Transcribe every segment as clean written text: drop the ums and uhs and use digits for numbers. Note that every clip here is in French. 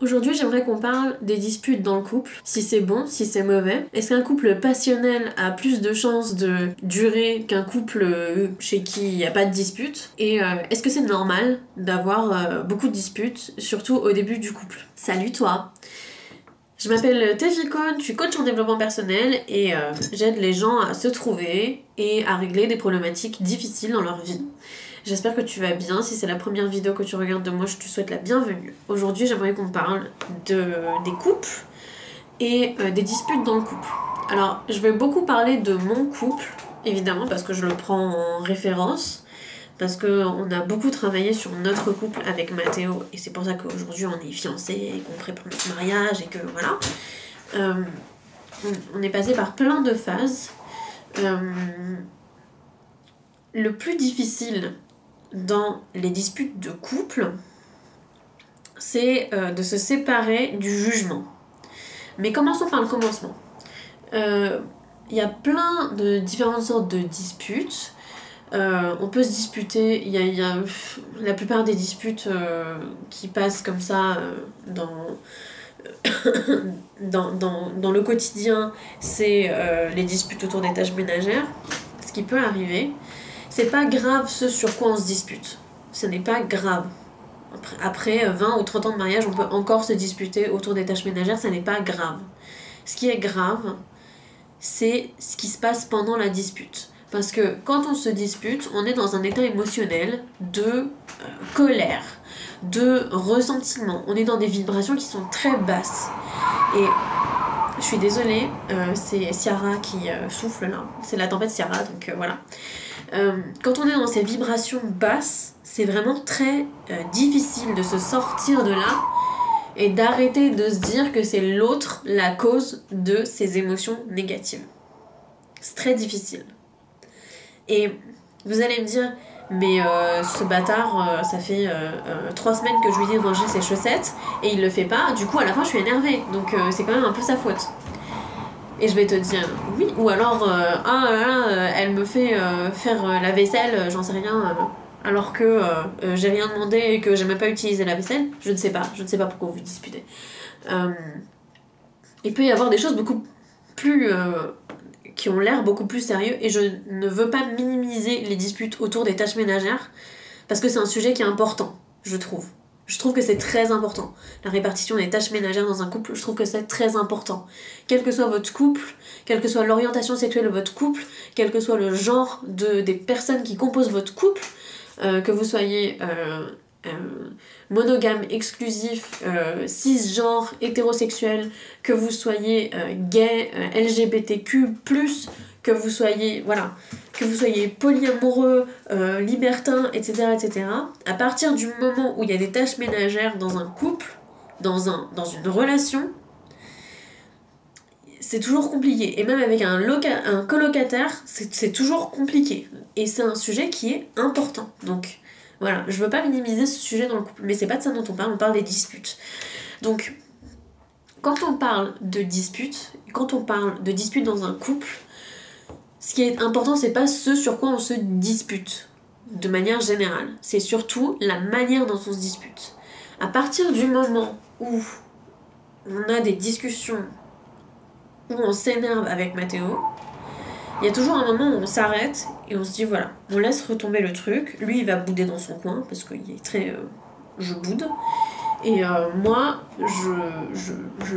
Aujourd'hui, j'aimerais qu'on parle des disputes dans le couple, si c'est bon, si c'est mauvais. Est-ce qu'un couple passionnel a plus de chances de durer qu'un couple chez qui il n'y a pas de disputes? Et est-ce que c'est normal d'avoir beaucoup de disputes, surtout au début du couple? Salut toi! Je m'appelle Tevi Cohn, je suis coach en développement personnel et j'aide les gens à se trouver et à régler des problématiques difficiles dans leur vie. J'espère que tu vas bien. Si c'est la première vidéo que tu regardes de moi, je te souhaite la bienvenue. Aujourd'hui, j'aimerais qu'on parle des couples et des disputes dans le couple. Alors, je vais beaucoup parler de mon couple, évidemment, parce que je le prends en référence, parce qu'on a beaucoup travaillé sur notre couple avec Mathéo, et c'est pour ça qu'aujourd'hui on est fiancés et qu'on prépare notre mariage, et que voilà. On est passé par plein de phases. Le plus difficile dans les disputes de couple, c'est de se séparer du jugement. Mais commençons par le commencement. Il y a plein de différentes sortes de disputes. On peut se disputer, il y a la plupart des disputes qui passent comme ça dans le quotidien, c'est les disputes autour des tâches ménagères, ce qui peut arriver. C'est pas grave ce sur quoi on se dispute. Ce n'est pas grave. Après 20 ou 30 ans de mariage, on peut encore se disputer autour des tâches ménagères, ça n'est pas grave. Ce qui est grave, c'est ce qui se passe pendant la dispute. Parce que quand on se dispute, on est dans un état émotionnel de colère, de ressentiment. On est dans des vibrations qui sont très basses. Et je suis désolée, c'est Ciara qui souffle là. C'est la tempête Ciara, donc voilà. Quand on est dans ces vibrations basses, c'est vraiment très difficile de se sortir de là et d'arrêter de se dire que c'est l'autre la cause de ces émotions négatives. C'est très difficile. Et vous allez me dire, mais ce bâtard, ça fait 3 semaines que je lui dis de ranger ses chaussettes et il le fait pas, du coup à la fin je suis énervée, donc c'est quand même un peu sa faute. Et je vais te dire oui, ou alors elle me fait faire la vaisselle, j'en sais rien, alors que j'ai rien demandé et que j'ai même pas utilisé la vaisselle. Je ne sais pas pourquoi vous disputez. Il peut y avoir des choses beaucoup plus qui ont l'air beaucoup plus sérieux, et je ne veux pas minimiser les disputes autour des tâches ménagères parce que c'est un sujet qui est important, je trouve. Je trouve que c'est très important. La répartition des tâches ménagères dans un couple, je trouve que c'est très important. Quel que soit votre couple, quelle que soit l'orientation sexuelle de votre couple, quel que soit le genre des personnes qui composent votre couple, que vous soyez monogame, exclusif, cisgenre, hétérosexuel, que vous soyez gay, LGBTQ+, que vous soyez, voilà, que vous soyez polyamoureux, libertin, etc., à partir du moment où il y a des tâches ménagères dans un couple, dans une relation, c'est toujours compliqué. Et même avec un colocataire, c'est toujours compliqué. Et c'est un sujet qui est important. Donc voilà, je veux pas minimiser ce sujet dans le couple, mais c'est pas de ça dont on parle des disputes. Donc, quand on parle de disputes, dans un couple, ce qui est important, c'est pas ce sur quoi on se dispute, de manière générale. C'est surtout la manière dont on se dispute. À partir du moment où on a des discussions, où on s'énerve avec Mathéo, il y a toujours un moment où on s'arrête et on se dit voilà, on laisse retomber le truc. Lui, il va bouder dans son coin parce qu'il est très je boude. Et moi, je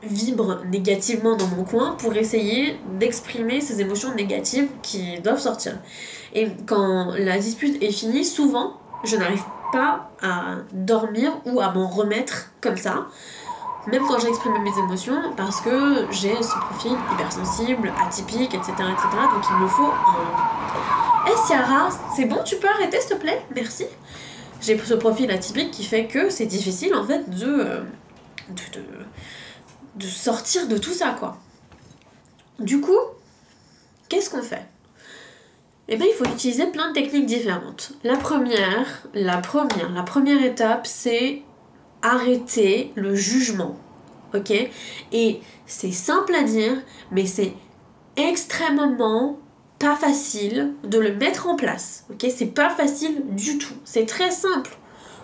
vibre négativement dans mon coin pour essayer d'exprimer ces émotions négatives qui doivent sortir. Et quand la dispute est finie, souvent, je n'arrive pas à dormir ou à m'en remettre comme ça, même quand j'exprime mes émotions, parce que j'ai ce profil hypersensible, atypique, etc., donc il me faut un... Hey Ciara, c'est bon, tu peux arrêter s'il te plaît? Merci. J'ai ce profil atypique qui fait que c'est difficile en fait de sortir de tout ça, quoi. Du coup, qu'est-ce qu'on fait? Eh bien, il faut utiliser plein de techniques différentes. La première étape, c'est arrêter le jugement, ok? Et c'est simple à dire, mais c'est extrêmement pas facile de le mettre en place, ok? C'est pas facile du tout. C'est très simple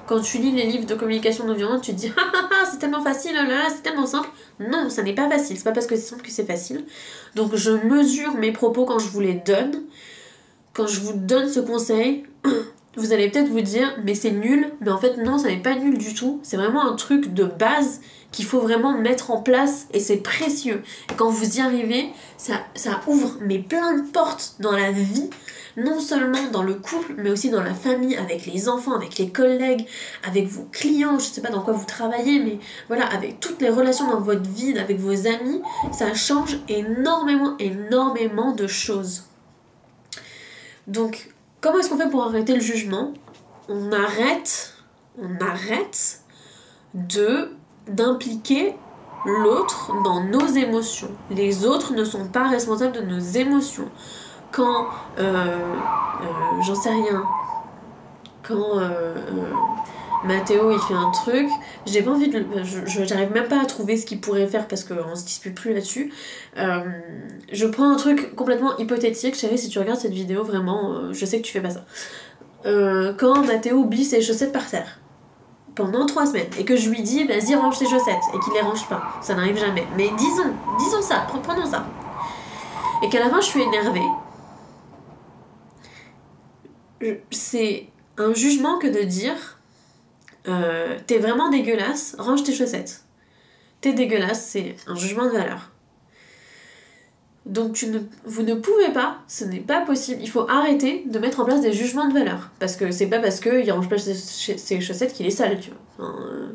quand tu lis les livres de communication non violente, tu te dis c'est tellement facile, oh là là, c'est tellement simple. Non, ça n'est pas facile, c'est pas parce que c'est simple que c'est facile. Donc je mesure mes propos quand je vous les donne. Quand je vous donne ce conseil, vous allez peut-être vous dire mais c'est nul, mais en fait non, ça n'est pas nul du tout. C'est vraiment un truc de base qu'il faut vraiment mettre en place et c'est précieux. Et quand vous y arrivez, ça ouvre mais plein de portes dans la vie, non seulement dans le couple, mais aussi dans la famille, avec les enfants, avec les collègues, avec vos clients, je sais pas dans quoi vous travaillez, mais voilà, avec toutes les relations dans votre vie, avec vos amis, ça change énormément, énormément de choses. Donc, comment est-ce qu'on fait pour arrêter le jugement ? On arrête d'impliquer l'autre dans nos émotions. Les autres ne sont pas responsables de nos émotions. Quand, j'en sais rien, quand Mathéo il fait un truc, j'ai pas envie de j'arrive même pas à trouver ce qu'il pourrait faire parce qu'on se dispute plus là-dessus. Je prends un truc complètement hypothétique, chérie, si tu regardes cette vidéo, vraiment, je sais que tu fais pas ça. Quand Mathéo oublie ses chaussettes par terre pendant 3 semaines et que je lui dis vas-y range tes chaussettes et qu'il les range pas, ça n'arrive jamais, mais disons ça, prenons ça, et qu'à la fin je suis énervée, c'est un jugement que de dire t'es vraiment dégueulasse, range tes chaussettes. T'es dégueulasse, c'est un jugement de valeur. Donc vous ne pouvez pas, ce n'est pas possible, il faut arrêter de mettre en place des jugements de valeur. Parce que c'est pas parce qu'il range pas ses chaussettes qu'il est sale, tu vois.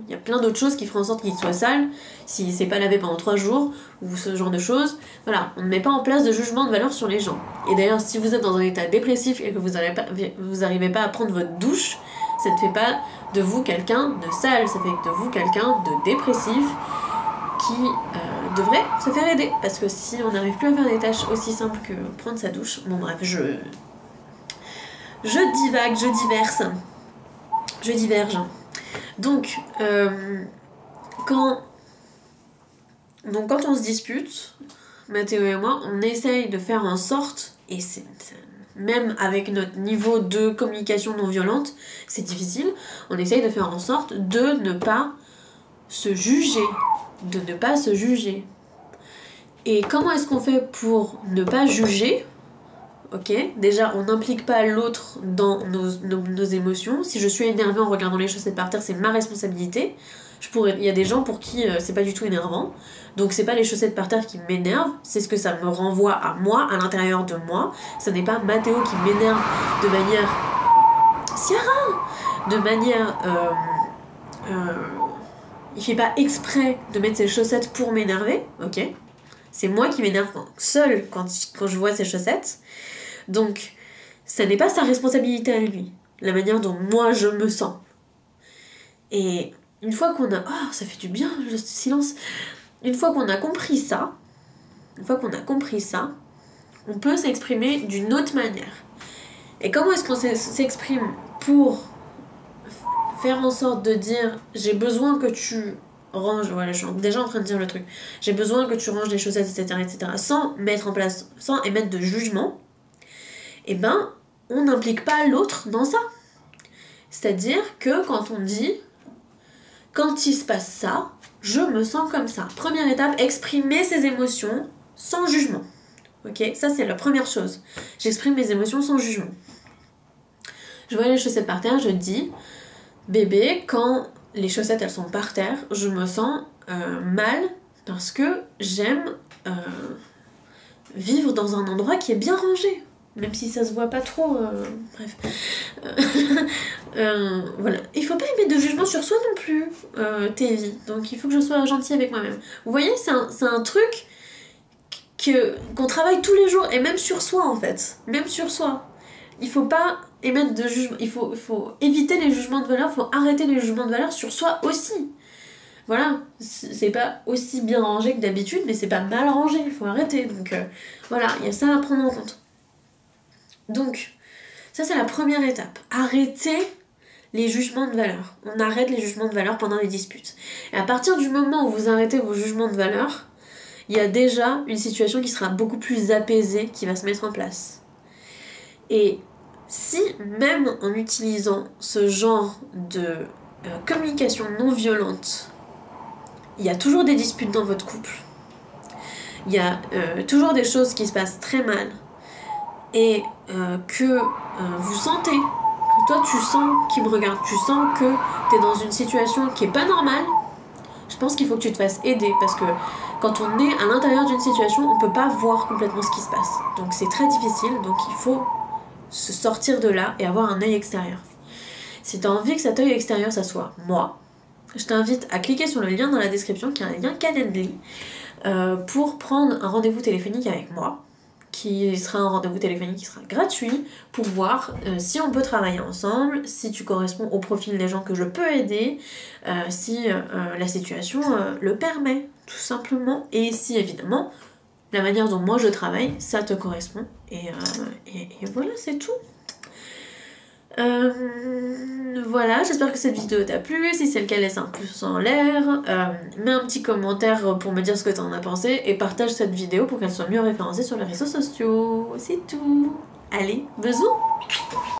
Il y a plein d'autres choses qui feront en sorte qu'il soit sale, s'il s'est pas lavé pendant 3 jours, ou ce genre de choses. Voilà, on ne met pas en place de jugement de valeur sur les gens. Et d'ailleurs, si vous êtes dans un état dépressif et que vous n'arrivez pas à prendre votre douche, ça ne fait pas de vous quelqu'un de sale, ça fait de vous quelqu'un de dépressif qui devrait se faire aider. Parce que si on n'arrive plus à faire des tâches aussi simples que prendre sa douche, bon bref, je divague, je diverge. Donc, quand on se dispute, Mathéo et moi, on essaye de faire en sorte, et c'est même avec notre niveau de communication non violente, c'est difficile, on essaye de faire en sorte de ne pas se juger. Et comment est-ce qu'on fait pour ne pas juger ? Ok, déjà on n'implique pas l'autre dans nos émotions. Si je suis énervée en regardant les chaussettes par terre, c'est ma responsabilité. Il y a des gens pour qui c'est pas du tout énervant. Donc c'est pas les chaussettes par terre qui m'énervent, c'est ce que ça me renvoie à moi, à l'intérieur de moi. Ce n'est pas Mathéo qui m'énerve de manière... Ciara ! De manière... il fait pas exprès de mettre ses chaussettes pour m'énerver, ok ? C'est moi qui m'énerve seule quand je vois ses chaussettes. Donc, ça n'est pas sa responsabilité à lui, la manière dont moi je me sens. Et une fois qu'on a... Oh, ça fait du bien, le silence. Une fois qu'on a compris ça, on peut s'exprimer d'une autre manière. Et comment est-ce qu'on s'exprime pour faire en sorte de dire j'ai besoin que tu ranges, voilà, je suis déjà en train de dire le truc, j'ai besoin que tu ranges les chaussettes, etc., sans mettre en place, sans émettre de jugement, et ben on n'implique pas l'autre dans ça. C'est-à-dire que quand on dit quand il se passe ça, je me sens comme ça. Première étape, exprimer ses émotions sans jugement. Ok, ça c'est la première chose. J'exprime mes émotions sans jugement. Je vois les chaussettes par terre, je dis bébé, quand les chaussettes elles sont par terre, je me sens mal parce que j'aime vivre dans un endroit qui est bien rangé, même si ça se voit pas trop, bref. Voilà, il faut pas y mettre de jugement sur soi non plus, Thévi, donc il faut que je sois gentille avec moi-même. Vous voyez, c'est un truc qu'on travaille tous les jours, et même sur soi en fait, même sur soi. Il faut pas émettre de jugement, il faut éviter les jugements de valeur, il faut arrêter les jugements de valeur sur soi aussi. Voilà, c'est pas aussi bien rangé que d'habitude, mais c'est pas mal rangé, il faut arrêter. Donc voilà, il y a ça à prendre en compte. Donc, ça c'est la première étape. Arrêter les jugements de valeur. On arrête les jugements de valeur pendant les disputes. Et à partir du moment où vous arrêtez vos jugements de valeur, il y a déjà une situation qui sera beaucoup plus apaisée qui va se mettre en place. Et si, même en utilisant ce genre communication non violente, il y a toujours des disputes dans votre couple, il y a toujours des choses qui se passent très mal, et que vous sentez, que toi tu sens qu'il me regarde, tu sens que t'es dans une situation qui est pas normale, je pense qu'il faut que tu te fasses aider, parce que quand on est à l'intérieur d'une situation, on peut pas voir complètement ce qui se passe. Donc c'est très difficile, donc il faut se sortir de là et avoir un œil extérieur. Si tu as envie que cet œil extérieur, ça soit moi, je t'invite à cliquer sur le lien dans la description, qui est un lien Calendly, pour prendre un rendez-vous téléphonique avec moi, qui sera un rendez-vous téléphonique qui sera gratuit, pour voir si on peut travailler ensemble, si tu corresponds au profil des gens que je peux aider, si la situation le permet, tout simplement, et si évidemment la manière dont moi je travaille, ça te correspond, et voilà, c'est tout. Voilà, j'espère que cette vidéo t'a plu. Si c'est le cas, laisse un pouce en l'air, mets un petit commentaire pour me dire ce que t'en as pensé, et partage cette vidéo pour qu'elle soit mieux référencée sur les réseaux sociaux. C'est tout. Allez, bisous.